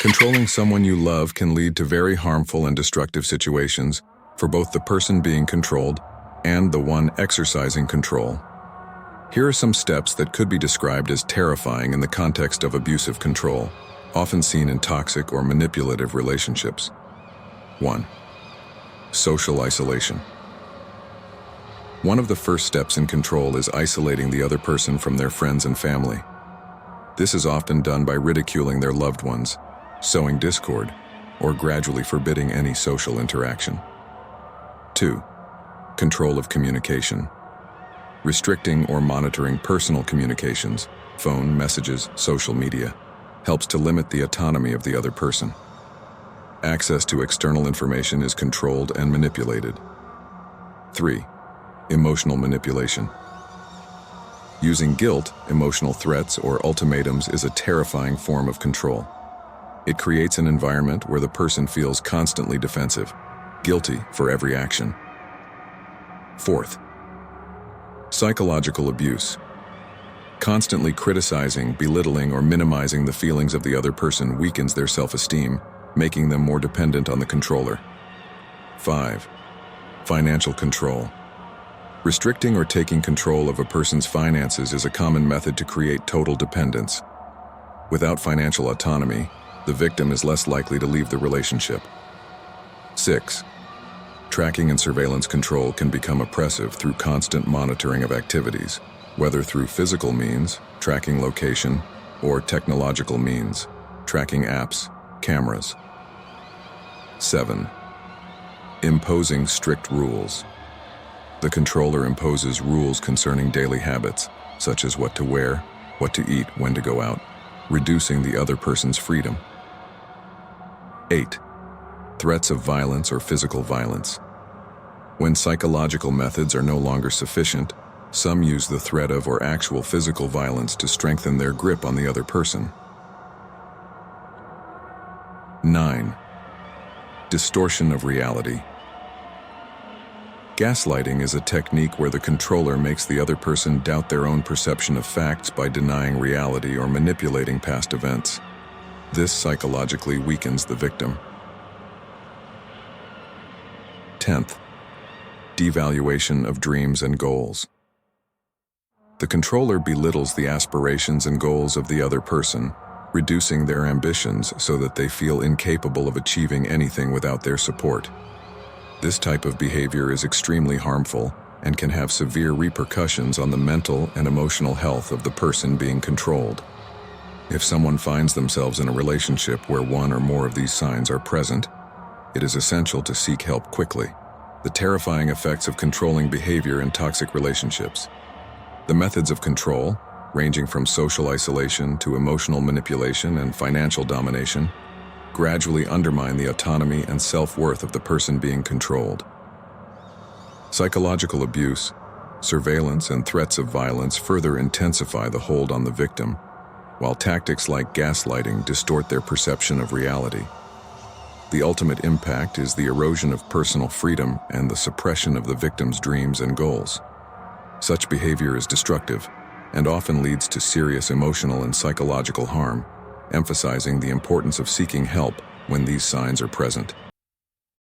Controlling someone you love can lead to very harmful and destructive situations for both the person being controlled and the one exercising control. Here are some steps that could be described as terrifying in the context of abusive control, often seen in toxic or manipulative relationships. 1. Social isolation. One of the first steps in control is isolating the other person from their friends and family. This is often done by ridiculing their loved ones, sowing discord, or gradually forbidding any social interaction. 2. Control of communication. Restricting or monitoring personal communications, phone, messages, social media, helps to limit the autonomy of the other person. Access to external information is controlled and manipulated. 3. Emotional manipulation. Using guilt, emotional threats, or ultimatums is a terrifying form of control. It creates an environment where the person feels constantly defensive, guilty for every action. 4th. Psychological abuse. Constantly criticizing, belittling, or minimizing the feelings of the other person weakens their self-esteem, making them more dependent on the controller. 5. Financial control. Restricting or taking control of a person's finances is a common method to create total dependence. Without financial autonomy, the victim is less likely to leave the relationship. 6. Tracking and surveillance control can become oppressive through constant monitoring of activities, whether through physical means, tracking location, or technological means, tracking apps, cameras. 7. Imposing strict rules. The controller imposes rules concerning daily habits, such as what to wear, what to eat, when to go out, reducing the other person's freedom. 8. Threats of violence or physical violence. When psychological methods are no longer sufficient, some use the threat of or actual physical violence to strengthen their grip on the other person. 9. Distortion of reality. Gaslighting is a technique where the controller makes the other person doubt their own perception of facts by denying reality or manipulating past events. This psychologically weakens the victim. 10th. Devaluation of dreams and goals. The controller belittles the aspirations and goals of the other person, reducing their ambitions so that they feel incapable of achieving anything without their support. This type of behavior is extremely harmful and can have severe repercussions on the mental and emotional health of the person being controlled. If someone finds themselves in a relationship where one or more of these signs are present, it is essential to seek help quickly. The terrifying effects of controlling behavior in toxic relationships. The methods of control, ranging from social isolation to emotional manipulation and financial domination, gradually undermine the autonomy and self-worth of the person being controlled. Psychological abuse, surveillance, and threats of violence further intensify the hold on the victim, while tactics like gaslighting distort their perception of reality. The ultimate impact is the erosion of personal freedom and the suppression of the victim's dreams and goals. Such behavior is destructive and often leads to serious emotional and psychological harm, emphasizing the importance of seeking help when these signs are present.